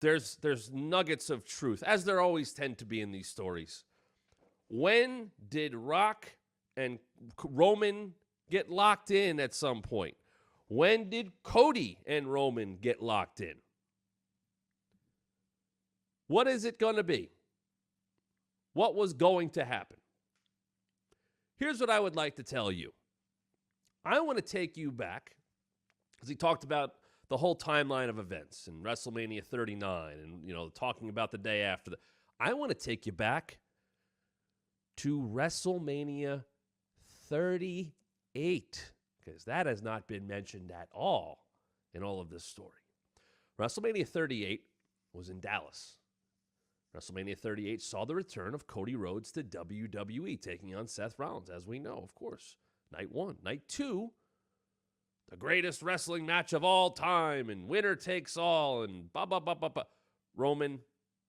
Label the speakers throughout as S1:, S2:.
S1: there's nuggets of truth, as there always tend to be in these stories. When did Rock and Roman get locked in at some point? When did Cody and Roman get locked in? What is it going to be? What was going to happen? Here's what I would like to tell you. I want to take you back, because he talked about the whole timeline of events and WrestleMania 39 and, talking about the day after. I want to take you back to WrestleMania 38, because that has not been mentioned at all in all of this story. WrestleMania 38 was in Dallas. WrestleMania 38 saw the return of Cody Rhodes to WWE, taking on Seth Rollins, as we know, of course. Night 1. Night 2, the greatest wrestling match of all time, and winner takes all, and Roman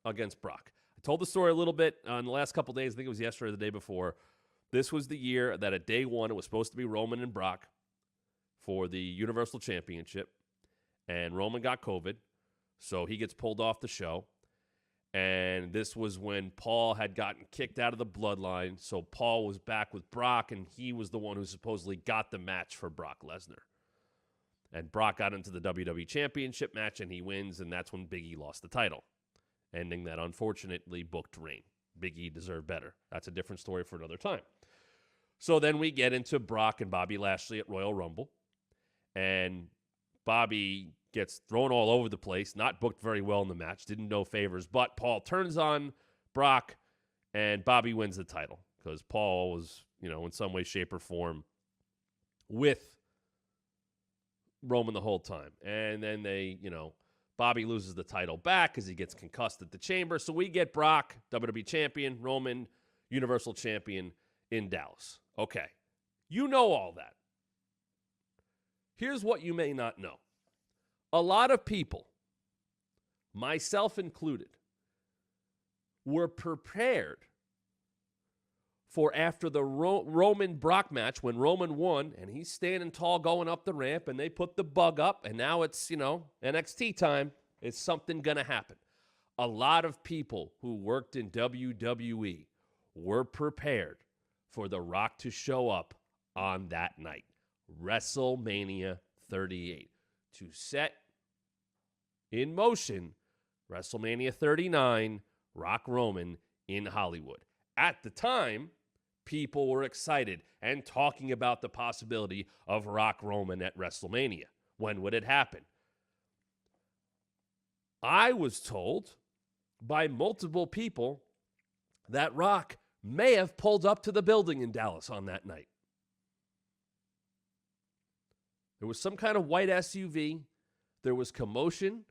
S1: against Brock. I told the story a little bit on the last couple days. I think it was yesterday or the day before. This was the year that at day 1, it was supposed to be Roman and Brock for the Universal Championship, and Roman got COVID, so he gets pulled off the show. And this was when Paul had gotten kicked out of the bloodline, so Paul was back with Brock, and he was the one who supposedly got the match for Brock Lesnar. And Brock got into the WWE Championship match, and he wins, and that's when Big E lost the title, ending that unfortunately booked reign. Big E deserved better. That's a different story for another time. So then we get into Brock and Bobby Lashley at Royal Rumble, and Bobby gets thrown all over the place, not booked very well in the match, didn't know favors, but Paul turns on Brock, and Bobby wins the title because Paul was, in some way, shape, or form with Roman the whole time. And then Bobby loses the title back because he gets concussed at the Chamber. So we get Brock, WWE Champion, Roman, Universal Champion in Dallas. Okay. You know all that. Here's what you may not know. A lot of people, myself included, were prepared for after the Roman Brock match when Roman won and he's standing tall going up the ramp and they put the bug up and now it's, NXT time. Is something going to happen? A lot of people who worked in WWE were prepared for The Rock to show up on that night, WrestleMania 38, to set in motion WrestleMania 39, Rock Roman in Hollywood. At the time, people were excited and talking about the possibility of Rock Roman at WrestleMania. When would it happen? I was told by multiple people that Rock may have pulled up to the building in Dallas on that night. There was some kind of white SUV. There was commotion.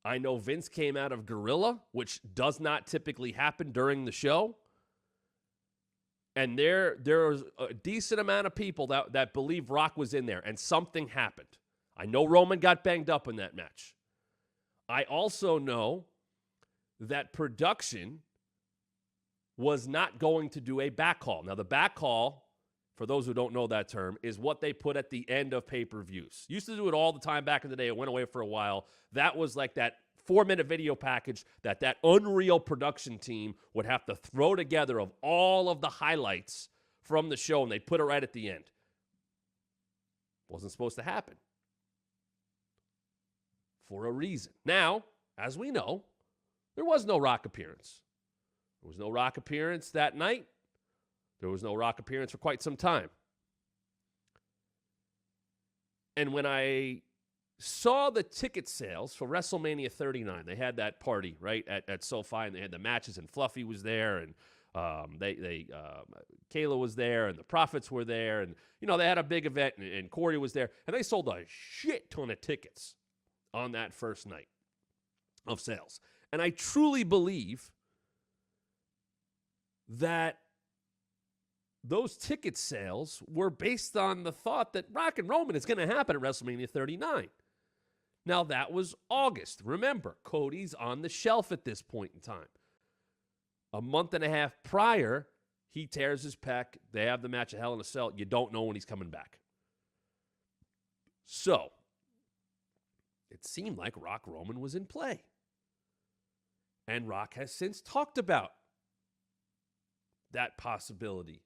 S1: I know Vince came out of Gorilla, which does not typically happen during the show. And there was a decent amount of people that believe Rock was in there, and something happened. I know Roman got banged up in that match. I also know that production was not going to do a back call. Now, the back call, for those who don't know that term, is what they put at the end of pay-per-views. Used to do it all the time back in the day. It went away for a while. That was like that 4-minute video package that Unreal production team would have to throw together of all of the highlights from the show, and they put it right at the end. Wasn't supposed to happen. For a reason. Now, as we know, there was no Rock appearance. There was no Rock appearance that night. There was no Rock appearance for quite some time. And when I saw the ticket sales for WrestleMania 39, they had that party, right, at SoFi, and they had the matches, and Fluffy was there, and Kayla was there, and the Prophets were there, and, they had a big event, and Corey was there, and they sold a shit ton of tickets on that first night of sales. And I truly believe that those ticket sales were based on the thought that Rock and Roman is going to happen at WrestleMania 39. Now, that was August. Remember, Cody's on the shelf at this point in time. A month and a half prior, he tears his pec. They have the match at Hell in a Cell. You don't know when he's coming back. So, it seemed like Rock Roman was in play. And Rock has since talked about that possibility.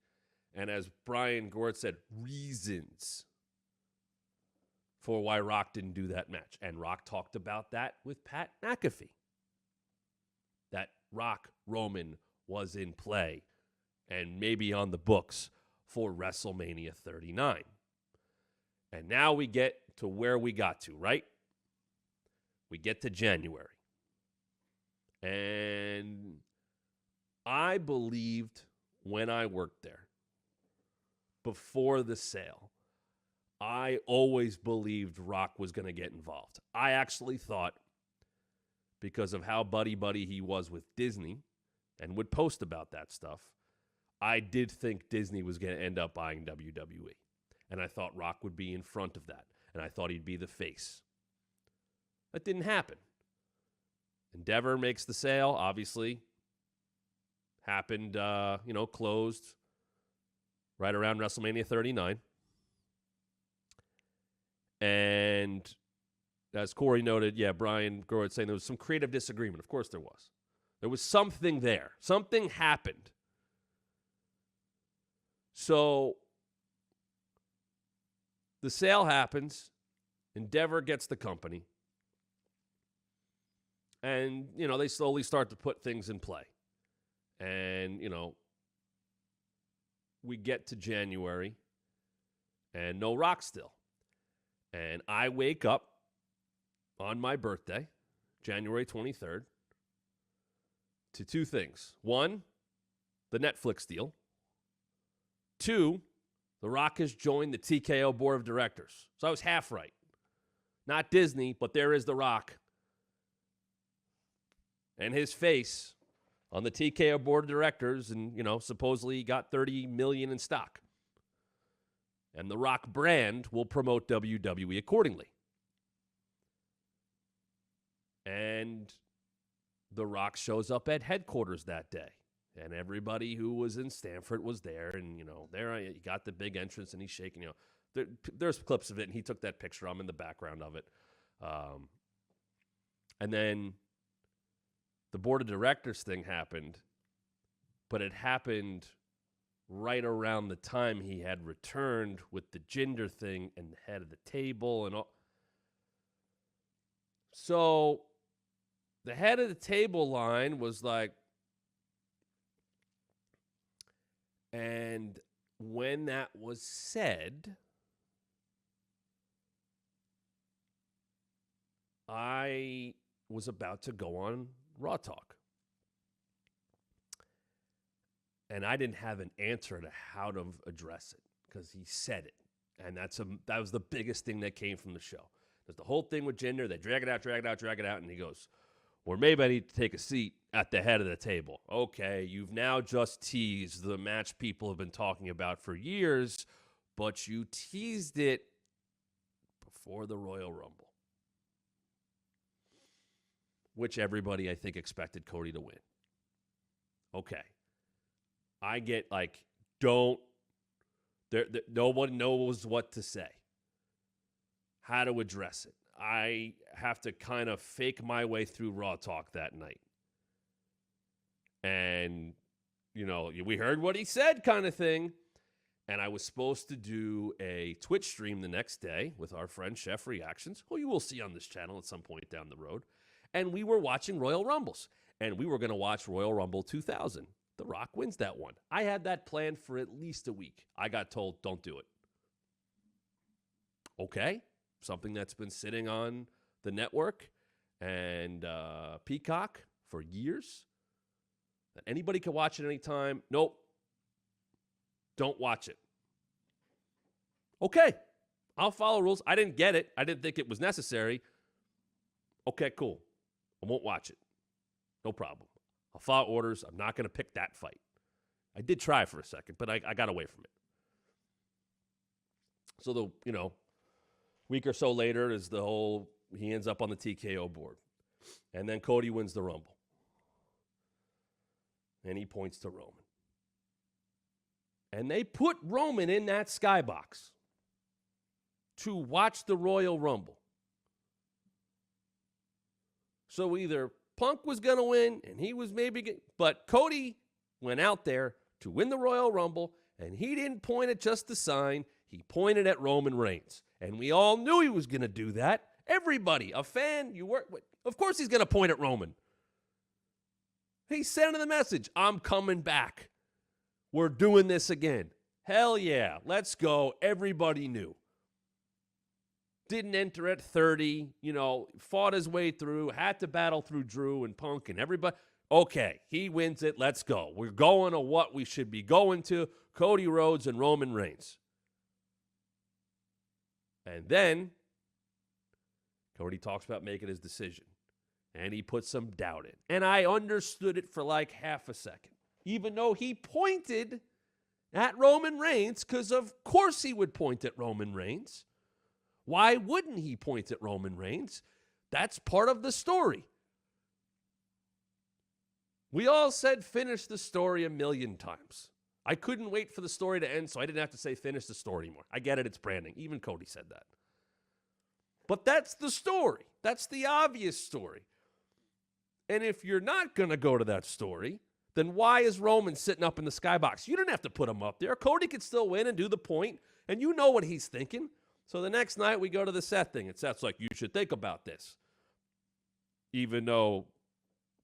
S1: And as Brian Gerwitz said, reasons for why Rock didn't do that match. And Rock talked about that with Pat McAfee. That Rock Roman was in play and maybe on the books for WrestleMania 39. And now we get to where we got to, right? We get to January. And I believed when I worked there, before the sale, I always believed Rock was going to get involved. I actually thought, because of how buddy-buddy he was with Disney and would post about that stuff, I did think Disney was going to end up buying WWE. And I thought Rock would be in front of that. And I thought he'd be the face. That didn't happen. Endeavor makes the sale, obviously. Happened, closed right around WrestleMania 39. And as Corey noted, Brian Gerwitz saying there was some creative disagreement. Of course there was. There was something there. Something happened. So the sale happens. Endeavor gets the company. And, they slowly start to put things in play. And, we get to January and no Rock still. And I wake up on my birthday, January 23rd, to two things. One, the Netflix deal. Two, The Rock has joined the TKO board of directors. So I was half right. Not Disney, but there is The Rock. And his face on the TKO board of directors, and, supposedly he got $30 million in stock. And the Rock brand will promote WWE accordingly. And the Rock shows up at headquarters that day. And everybody who was in Stamford was there. And, he got the big entrance and he's shaking. There's clips of it, and he took that picture. I'm in the background of it. And then the board of directors thing happened, but it happened right around the time he had returned with the gender thing and the head of the table and all. So the head of the table line was like, and when that was said, I was about to go on Raw Talk. And I didn't have an answer to how to address it because he said it. And that was the biggest thing that came from the show. There's the whole thing with gender. They drag it out. And he goes, or maybe I need to take a seat at the head of the table. Okay, you've now just teased the match people have been talking about for years, but you teased it before the Royal Rumble, which everybody, I think, expected Cody to win. Okay. I get no one knows what to say, how to address it. I have to kind of fake my way through Raw Talk that night. And, we heard what he said kind of thing. And I was supposed to do a Twitch stream the next day with our friend Chef Reactions, who you will see on this channel at some point down the road. And we were watching Royal Rumbles. And we were going to watch Royal Rumble 2000. The Rock wins that one. I had that planned for at least a week. I got told, don't do it. Okay. Something that's been sitting on the network and Peacock for years. That anybody can watch it anytime. Nope. Don't watch it. Okay. I'll follow rules. I didn't get it. I didn't think it was necessary. Okay, cool. I won't watch it. No problem. I'll follow orders. I'm not going to pick that fight. I did try for a second, but I got away from it. So week or so later is he ends up on the TKO board. And then Cody wins the Rumble. And he points to Roman. And they put Roman in that skybox to watch the Royal Rumble. So either Punk was going to win, and he was but Cody went out there to win the Royal Rumble, and he didn't point at just the sign. He pointed at Roman Reigns. And we all knew he was going to do that. Everybody, a fan, of course he's going to point at Roman. He's sending the message, I'm coming back. We're doing this again. Hell yeah, let's go. Everybody knew. Didn't enter at 30, fought his way through, had to battle through Drew and Punk and everybody. Okay, he wins it. Let's go. We're going to what we should be going to, Cody Rhodes and Roman Reigns. And then Cody talks about making his decision, and he put some doubt in. And I understood it for like half a second, even though he pointed at Roman Reigns, because of course he would point at Roman Reigns. Why wouldn't he point at Roman Reigns? That's part of the story. We all said finish the story a million times. I couldn't wait for the story to end, so I didn't have to say finish the story anymore. I get it, it's branding. Even Cody said that. But that's the story. That's the obvious story. And if you're not going to go to that story, then why is Roman sitting up in the skybox? You didn't have to put him up there. Cody could still win and do the point, and you know what he's thinking. So the next night we go to the Seth thing, and Seth's like, you should think about this. Even though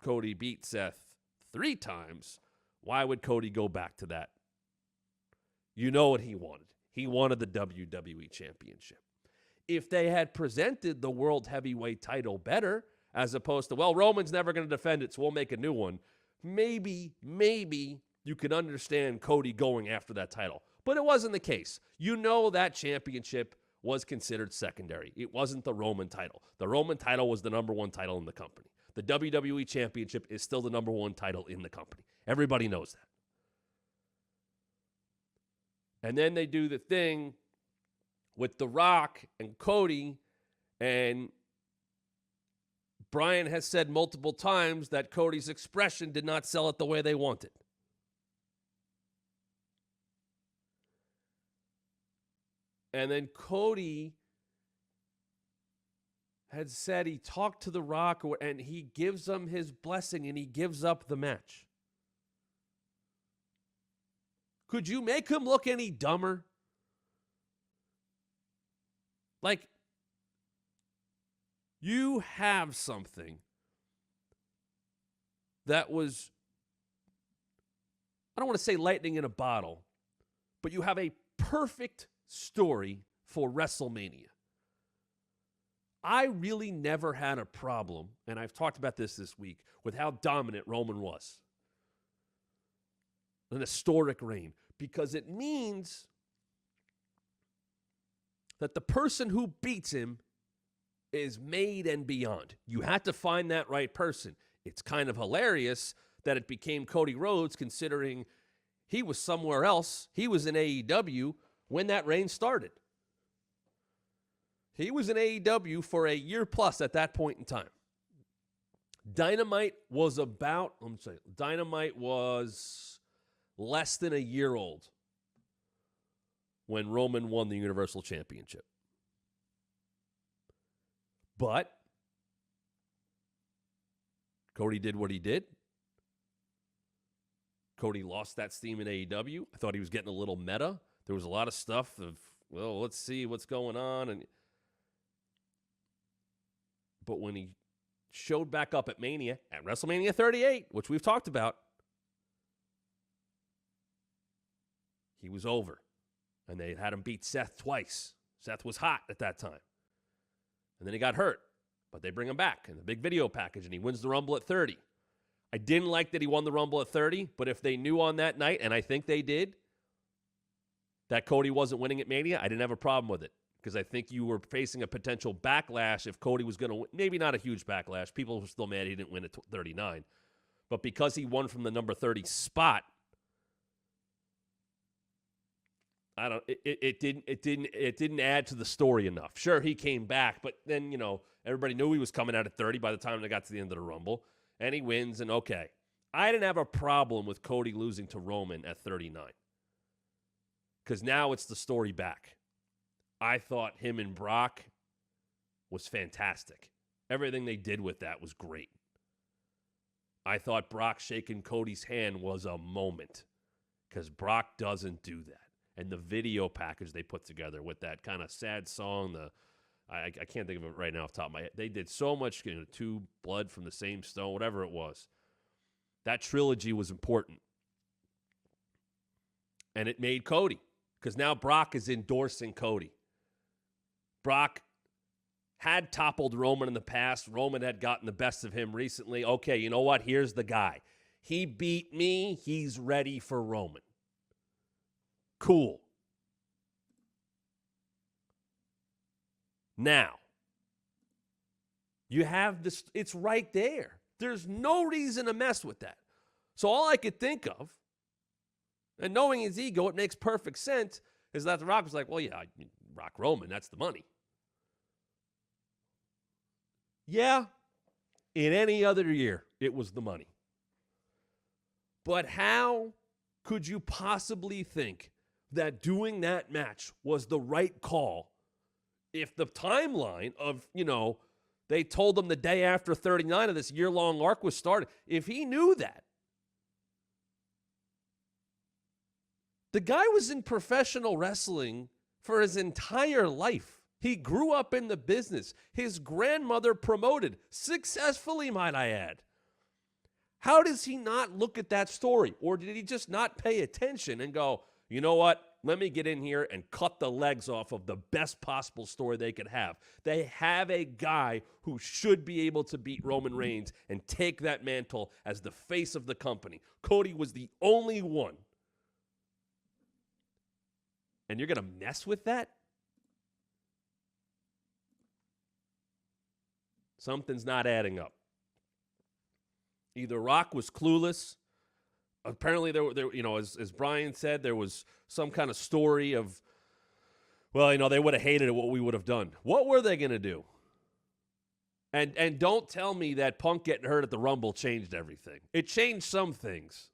S1: Cody beat Seth 3 times, why would Cody go back to that? You know what he wanted. He wanted the WWE Championship. If they had presented the World Heavyweight title better, as opposed to, well, Roman's never going to defend it, so we'll make a new one, maybe you could understand Cody going after that title. But it wasn't the case. You know that championship was considered secondary. It wasn't the Roman title. The Roman title was the number 1 title in the company. The WWE Championship is still the number 1 title in the company. Everybody knows that. And then they do the thing with The Rock and Cody, and Brian has said multiple times that Cody's expression did not sell it the way they wanted. And then Cody had said he talked to The Rock and he gives him his blessing and he gives up the match. Could you make him look any dumber? Like, you have something that was, I don't want to say lightning in a bottle, but you have a perfect story for WrestleMania. I really never had a problem, and I've talked about this week, with how dominant Roman was. An historic reign, because it means that the person who beats him is made and beyond. You had to find that right person. It's kind of hilarious that it became Cody Rhodes, considering he was somewhere else. He was in AEW when that reign started. He was in AEW for a year plus at that point in time. Dynamite was less than a year old when Roman won the Universal Championship. But Cody did what he did. Cody lost that steam in AEW. I thought he was getting a little meta. There was a lot of stuff of, well, let's see what's going on. But when he showed back up at Mania, at WrestleMania 38, which we've talked about, he was over. And they had him beat Seth twice. Seth was hot at that time. And then he got hurt. But they bring him back in the big video package, and he wins the Rumble at 30. I didn't like that he won the Rumble at 30, but if they knew on that night, and I think they did, that Cody wasn't winning at Mania, I didn't have a problem with it. Because I think you were facing a potential backlash if Cody was going to win. Maybe not a huge backlash. People were still mad he didn't win at 39. But because he won from the number 30 spot, it didn't add to the story enough. Sure, he came back, but then, everybody knew he was coming out at 30 by the time they got to the end of the Rumble. And he wins, and okay. I didn't have a problem with Cody losing to Roman at 39. Because now it's the story back. I thought him and Brock was fantastic. Everything they did with that was great. I thought Brock shaking Cody's hand was a moment because Brock doesn't do that. And the video package they put together with that kind of sad song, I can't think of it right now off the top of my head. They did so much, two blood from the same stone, whatever it was. That trilogy was important. And it made Cody, because now Brock is endorsing Cody. Brock had toppled Roman in the past. Roman had gotten the best of him recently. Okay, you know what? Here's the guy. He beat me. He's ready for Roman. Cool. Now, you have this. It's right there. There's no reason to mess with that. So all I could think of, and knowing his ego, it makes perfect sense, is that The Rock was like, well, yeah, Rock Roman, that's the money. Yeah, in any other year, it was the money. But how could you possibly think that doing that match was the right call if the timeline of, they told him the day after 39 of this year-long arc was started? If he knew that, the guy was in professional wrestling for his entire life. He grew up in the business. His grandmother promoted, successfully, might I add. How does he not look at that story? Or did he just not pay attention and go, you know what? Let me get in here and cut the legs off of the best possible story they could have. They have a guy who should be able to beat Roman Reigns and take that mantle as the face of the company. Cody was the only one. And you're going to mess with that? Something's not adding up. Either Rock was clueless. Apparently, as Brian said, there was some kind of story of, they would have hated it, what we would have done. What were they going to do? And don't tell me that Punk getting hurt at the Rumble changed everything. It changed some things.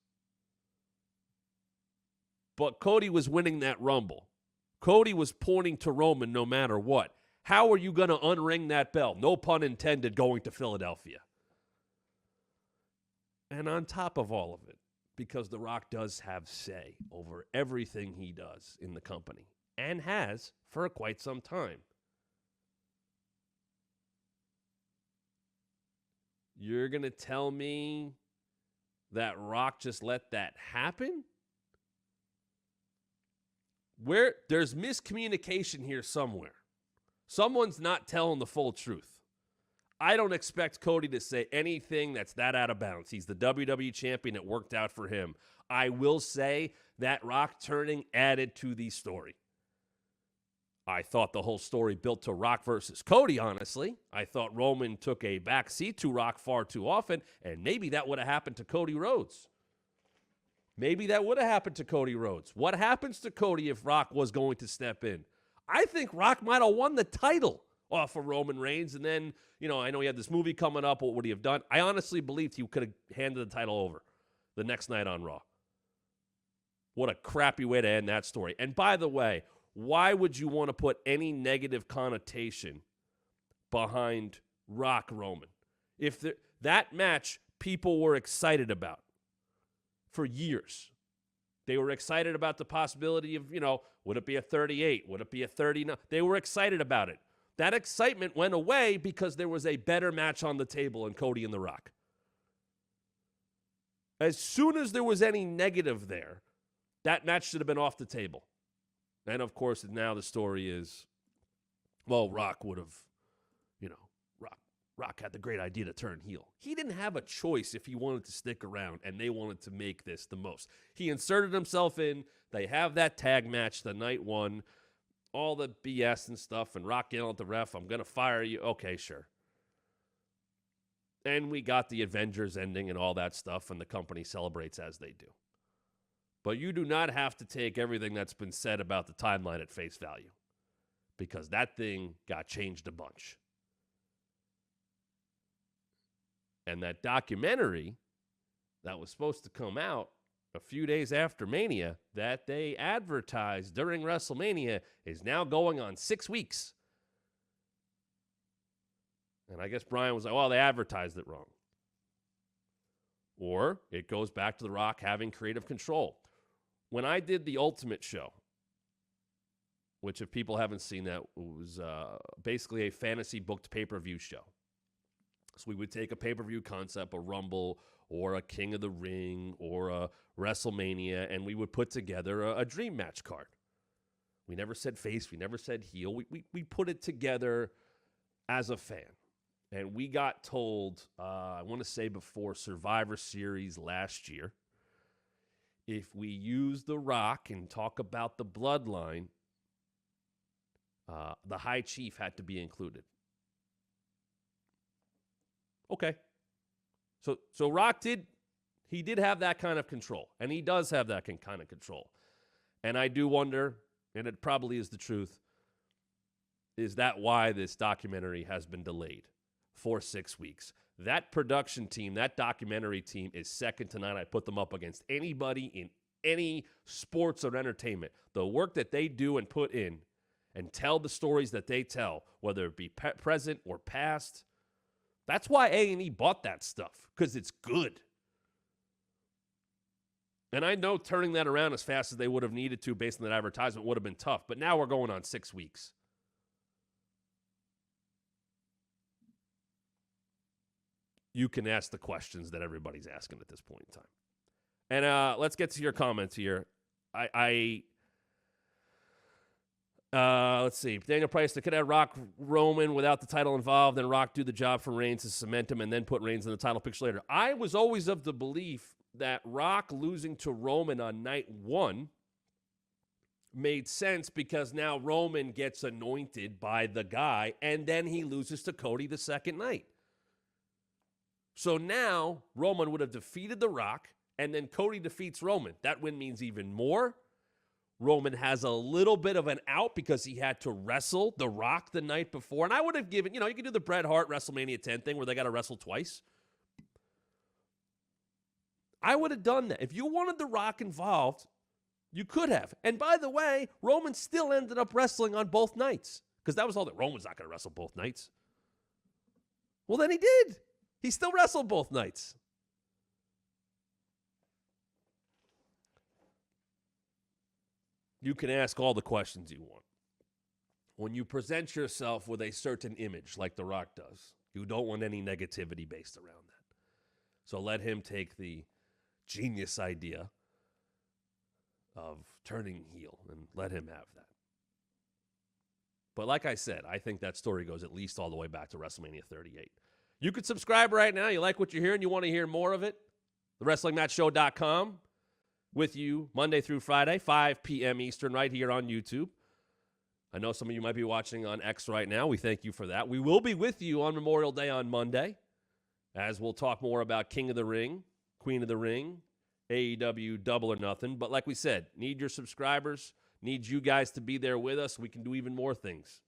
S1: But Cody was winning that Rumble. Cody was pointing to Roman no matter what. How are you going to unring that bell? No pun intended, going to Philadelphia. And on top of all of it, because The Rock does have say over everything he does in the company, and has for quite some time, you're going to tell me that Rock just let that happen? There's miscommunication here somewhere. Someone's not telling the full truth. I don't expect Cody to say anything that's that out of bounds. He's the WWE champion. It worked out for him. I will say that Rock turning added to the story. I thought the whole story built to Rock versus Cody, honestly. I thought Roman took a backseat to Rock far too often, and maybe that would have happened to Cody Rhodes. Maybe that would have happened to Cody Rhodes. What happens to Cody if Rock was going to step in? I think Rock might have won the title off of Roman Reigns, and then, I know he had this movie coming up. What would he have done? I honestly believed he could have handed the title over the next night on Raw. What a crappy way to end that story. And by the way, why would you want to put any negative connotation behind Rock Roman? If that match people were excited about for years. They were excited about the possibility of, would it be a 38? Would it be a 39? They were excited about it. That excitement went away because there was a better match on the table in Cody and The Rock. As soon as there was any negative there, that match should have been off the table. And, of course, now the story is, Rock would have, Rock had the great idea to turn heel. He didn't have a choice if he wanted to stick around, and they wanted to make this the most. He inserted himself in. They have that tag match the night one, all the BS and stuff, and Rock yelling at the ref, I'm going to fire you. Okay, sure. And we got the Avengers ending and all that stuff, and the company celebrates as they do. But you do not have to take everything that's been said about the timeline at face value, because that thing got changed a bunch. And that documentary that was supposed to come out a few days after Mania that they advertised during WrestleMania is now going on 6 weeks. And I guess Brian was like, they advertised it wrong. or it goes back to The Rock having creative control. When I did the Ultimate show, which if people haven't seen that, was basically a fantasy booked pay-per-view show. So we would take a pay-per-view concept, a Rumble or a King of the Ring or a WrestleMania, and we would put together a dream match card. We never said face. We never said heel. We put it together as a fan. And we got told, I want to say before Survivor Series last year, if we use The Rock and talk about the bloodline, the High Chief had to be included. Okay. So Rock did have that kind of control, and he does have that kind of control. And I do wonder, and it probably is the truth, is that why this documentary has been delayed for 6 weeks? That production team, that documentary team is second to none. I put them up against anybody in any sports or entertainment. The work that they do and put in and tell the stories that they tell, whether it be present or past, that's why A&E bought that stuff, because it's good. And I know turning that around as fast as they would have needed to based on that advertisement would have been tough, but now we're going on 6 weeks. You can ask the questions that everybody's asking at this point in time. And let's get to your comments here. Let's see. Daniel Price, they could have Rock Roman without the title involved, and Rock do the job for Reigns to cement him and then put Reigns in the title picture later. I was always of the belief that Rock losing to Roman on night one made sense because now Roman gets anointed by the guy, and then he loses to Cody the second night. So now Roman would have defeated The Rock, and then Cody defeats Roman. That win means even more. Roman has a little bit of an out because he had to wrestle The Rock the night before. And I would have given, you can do the Bret Hart WrestleMania 10 thing where they got to wrestle twice. I would have done that. If you wanted The Rock involved, you could have. And by the way, Roman still ended up wrestling on both nights because that was all that Roman's not going to wrestle both nights. Well, then he did. He still wrestled both nights. You can ask all the questions you want. When you present yourself with a certain image like The Rock does, you don't want any negativity based around that. So let him take the genius idea of turning heel and let him have that. But like I said, I think that story goes at least all the way back to WrestleMania 38. You could subscribe right now. You like what you're hearing. You want to hear more of it. TheWrestlingMatchShow.com. With you Monday through Friday, 5 p.m. Eastern, right here on YouTube. I know some of you might be watching on X right now. We thank you for that. We will be with you on Memorial Day on Monday, as we'll talk more about King of the Ring, Queen of the Ring, AEW Double or Nothing. But like we said, need your subscribers, need you guys to be there with us. We can do even more things.